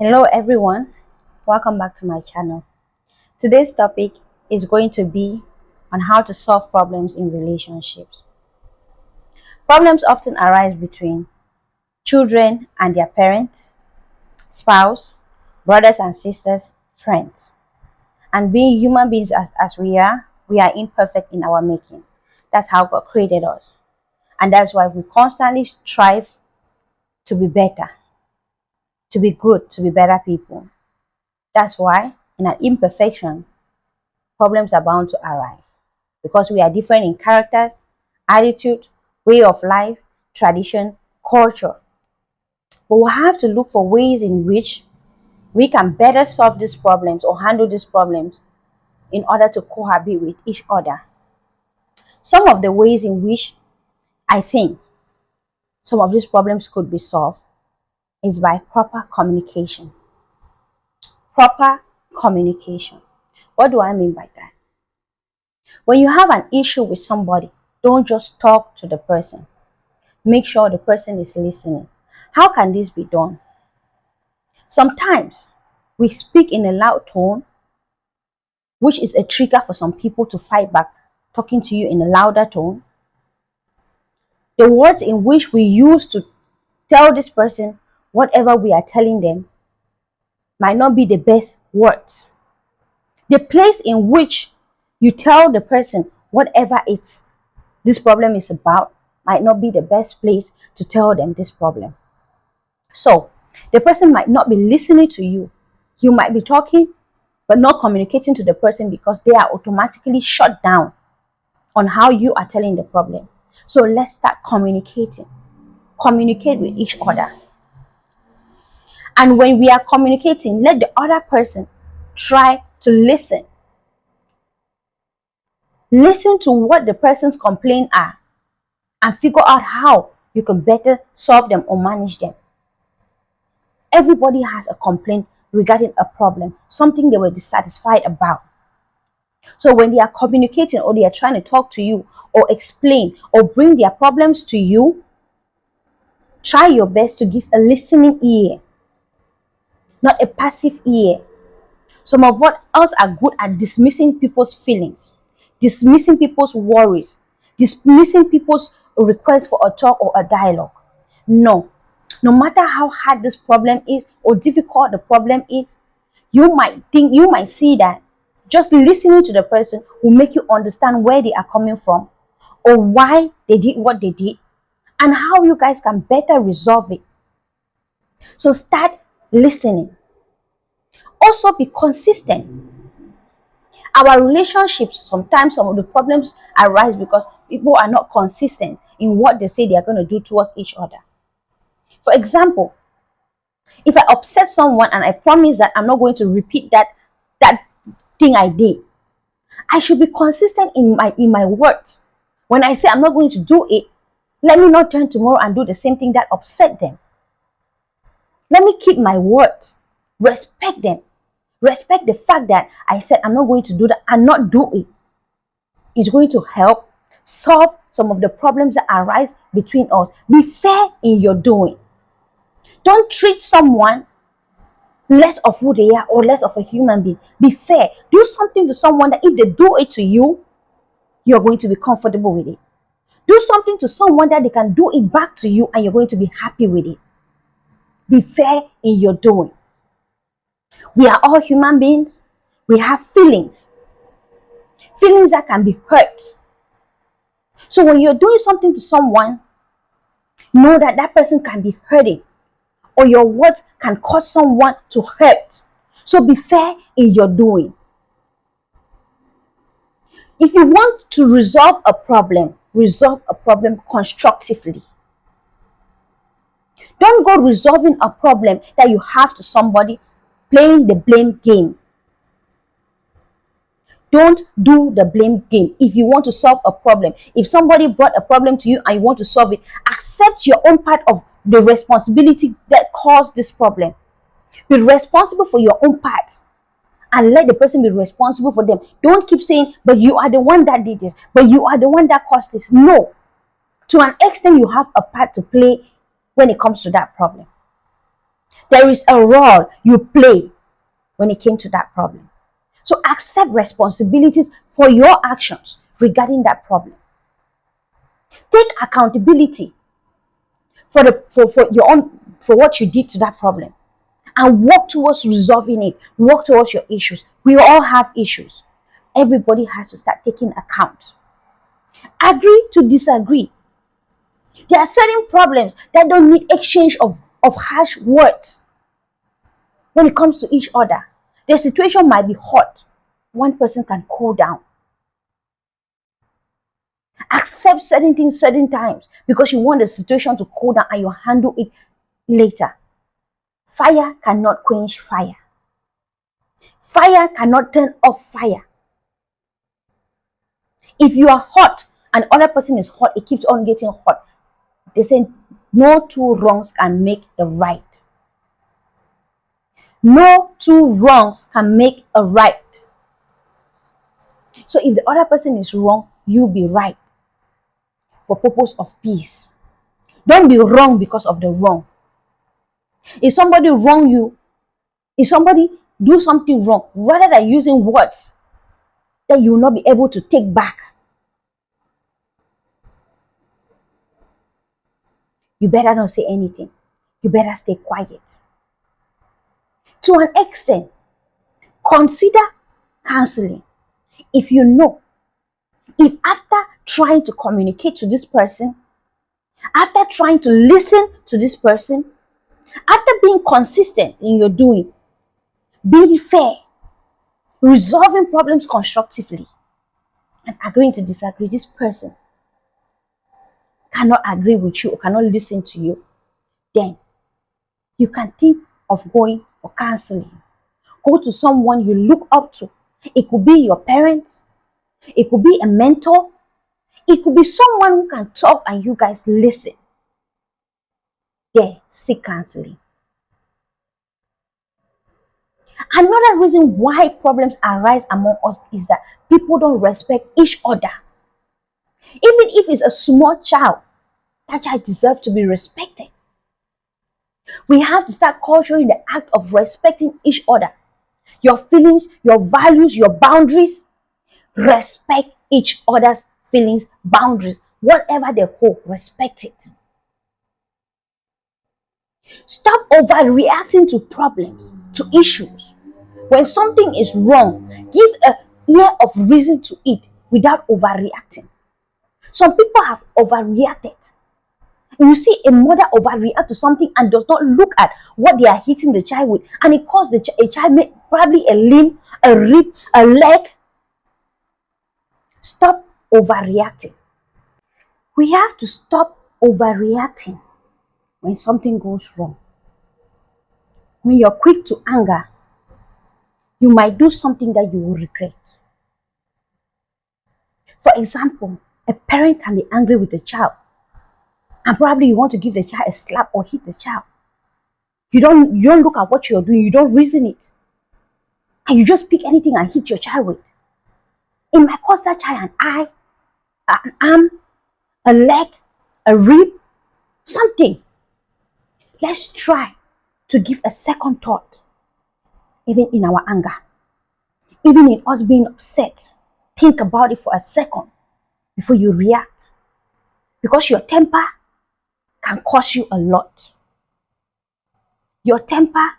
Hello everyone, welcome back to my channel. Today's topic is going to be on how to solve problems in relationships. Problems often arise between children and their parents, spouse, brothers and sisters, friends. And being human beings as we are imperfect in our making. That's how God created us. And that's why we constantly strive to be better, to be good, to be better people. That's why in an imperfection, problems are bound to arise because we are different in characters, attitude, way of life, tradition, culture. But we have to look for ways in which we can better solve these problems or handle these problems in order to cohabit with each other. Some of the ways in which I think some of these problems could be solved is by proper communication. Proper communication. What do I mean by that? When you have an issue with somebody, don't just talk to the person. Make sure the person is listening. How can this be done? Sometimes we speak in a loud tone, which is a trigger for some people to fight back, talking to you in a louder tone. The words in which we use to tell this person whatever we are telling them might not be the best words. The place in which you tell the person whatever this problem is about might not be the best place to tell them this problem. So, the person might not be listening to you. You might be talking, but not communicating to the person because they are automatically shut down on how you are telling the problem. So, let's start communicating. Communicate with each other. And when we are communicating, let the other person try to listen. Listen to what the person's complaints are and figure out how you can better solve them or manage them. Everybody has a complaint regarding a problem, something they were dissatisfied about. So when they are communicating or they are trying to talk to you or explain or bring their problems to you, try your best to give a listening ear, not a passive ear. Some of us are good at dismissing people's feelings, dismissing people's worries, dismissing people's requests for a talk or a dialogue. No matter how hard this problem is or difficult the problem is, you might see that just listening to the person will make you understand where they are coming from or why they did what they did and how you guys can better resolve it. So start listening. Also be consistent. Our relationships, sometimes some of the problems arise because people are not consistent in what they say they are going to do towards each other. For example, if I upset someone and I promise that I'm not going to repeat that thing I did, I should be consistent in my words. When I say I'm not going to do it, let me not turn tomorrow and do the same thing that upset them. Let me keep my word. Respect them. Respect the fact that I said I'm not going to do that and not do it. It's going to help solve some of the problems that arise between us. Be fair in your doing. Don't treat someone less of who they are or less of a human being. Be fair. Do something to someone that if they do it to you, you're going to be comfortable with it. Do something to someone that they can do it back to you and you're going to be happy with it. Be fair in your doing. We are all human beings. We have feelings. Feelings that can be hurt. So when you're doing something to someone, know that that person can be hurting or your words can cause someone to hurt. So be fair in your doing. If you want to resolve a problem constructively. Don't go resolving a problem that you have to somebody playing the blame game. Don't do the blame game. If you want to solve a problem, if somebody brought a problem to you and you want to solve it, accept your own part of the responsibility that caused this problem. Be responsible for your own part and let the person be responsible for them. Don't keep saying, but you are the one that did this, but you are the one that caused this. No. To an extent, you have a part to play when it comes to that problem. There is a role you play when it came to that problem. So accept responsibilities for your actions regarding that problem. Take accountability for your own for what you did to that problem and work towards resolving it. Work towards your issues. We all have issues. Everybody has to start taking account. Agree to disagree. There are certain problems that don't need exchange of harsh words when it comes to each other. The situation might be hot. One person can cool down. Accept certain things certain times because you want the situation to cool down and you handle it later. Fire cannot quench fire. Fire cannot turn off fire. If you are hot and other person is hot, it keeps on getting hot. They say no two wrongs can make a right. No two wrongs can make a right. So if the other person is wrong, you be right for purpose of peace. Don't be wrong because of the wrong. If somebody wrong you, if somebody do something wrong, rather than using words that you will not be able to take back, you better not say anything. You better stay quiet. To an extent, consider counseling. If you know, if after trying to communicate to this person, after trying to listen to this person, after being consistent in your doing, being fair, resolving problems constructively, and agreeing to disagree, this person cannot agree with you or cannot listen to you, then you can think of going for counseling. Go to someone you look up to. It could be your parents. It could be a mentor. It could be someone who can talk and you guys listen. There, seek counseling. Another reason why problems arise among us is that people don't respect each other. Even if it's a small child, that child deserves to be respected. We have to start culturing the act of respecting each other. Your feelings, your values, your boundaries. Respect each other's feelings, boundaries. Whatever they hold, respect it. Stop overreacting to problems, to issues. When something is wrong, give an ear of reason to it without overreacting. Some people have overreacted. You see a mother overreact to something and does not look at what they are hitting the child with, and it caused a child probably a limb, a rib, a leg. Stop overreacting. We have to stop overreacting when something goes wrong. When you're quick to anger, you might do something that you will regret. For example, a parent can be angry with the child, and probably you want to give the child a slap or hit the child. You don't look at what you're doing, you don't reason it. And you just pick anything and hit your child with. It might cost that child an eye, an arm, a leg, a rib, something. Let's try to give a second thought, even in our anger, even in us being upset. Think about it for a second before you react, because your temper can cost you a lot. Your temper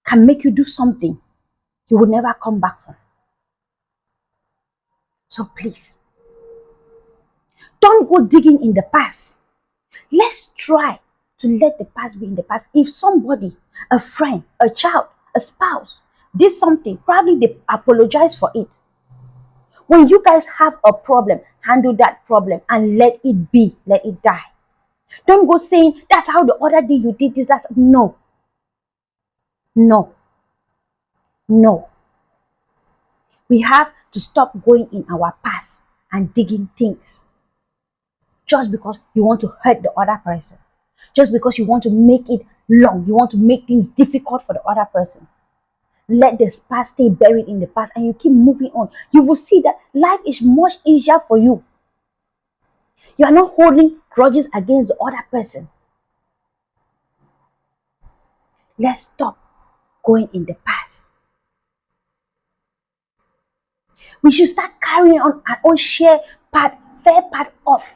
can make you do something you will never come back from. So please, don't go digging in the past. Let's try to let the past be in the past. If somebody, a friend, a child, a spouse did something, probably they apologize for it. When you guys have a problem, handle that problem and let it be, let it die. Don't go saying, that's how the other day you did this. That's no. No. No. We have to stop going in our past and digging things just because you want to hurt the other person. Just because you want to make it long. You want to make things difficult for the other person. Let the past stay buried in the past and you keep moving on. You will see that life is much easier for you. You are not holding grudges against the other person. Let's stop going in the past. We should start carrying on our own fair part of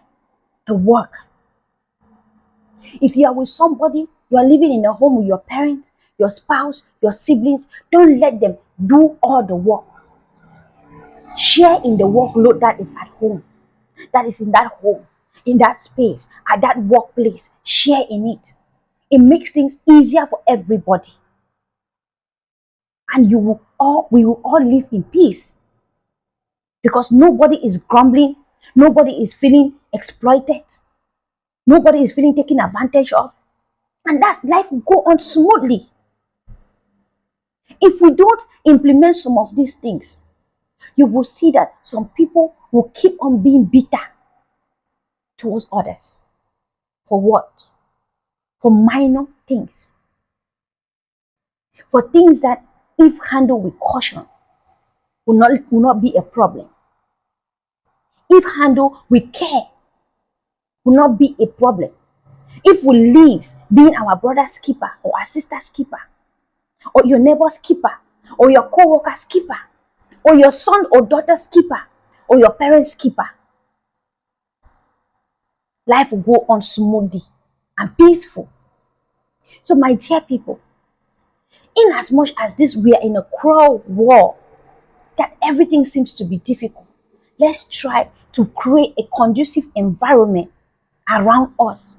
the work. If you are with somebody, you are living in a home with your parents, your spouse, your siblings, don't let them do all the work. Share in the workload that is at home, that is in that home, in that space, at that workplace. Share in it. It makes things easier for everybody. And we will all live in peace. Because nobody is grumbling, nobody is feeling exploited, nobody is feeling taken advantage of. And that's life will go on smoothly. If we don't implement some of these things, you will see that some people will keep on being bitter towards others. For what? For minor things. For things that, if handled with caution, will not be a problem. If handled with care, will not be a problem. If we leave being our brother's keeper or our sister's keeper, or your neighbor's keeper, or your co-worker's keeper, or your son or daughter's keeper, or your parents' keeper, life will go on smoothly and peaceful. So my dear people, in as much as this we are in a cruel war, that everything seems to be difficult, let's try to create a conducive environment around us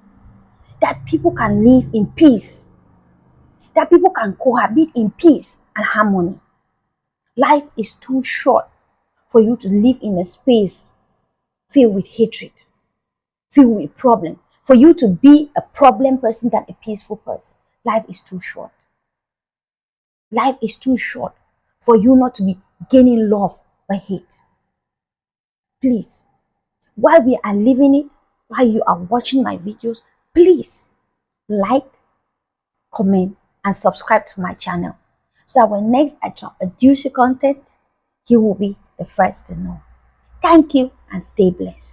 that people can live in peace, that people can cohabit in peace and harmony. Life is too short for you to live in a space filled with hatred, filled with problem. For you to be a problem person than a peaceful person. Life is too short. Life is too short for you not to be gaining love by hate. Please, while we are living it, while you are watching my videos, please like, comment, and subscribe to my channel so that when next I drop a juicy content, you will be the first to know. Thank you and stay blessed.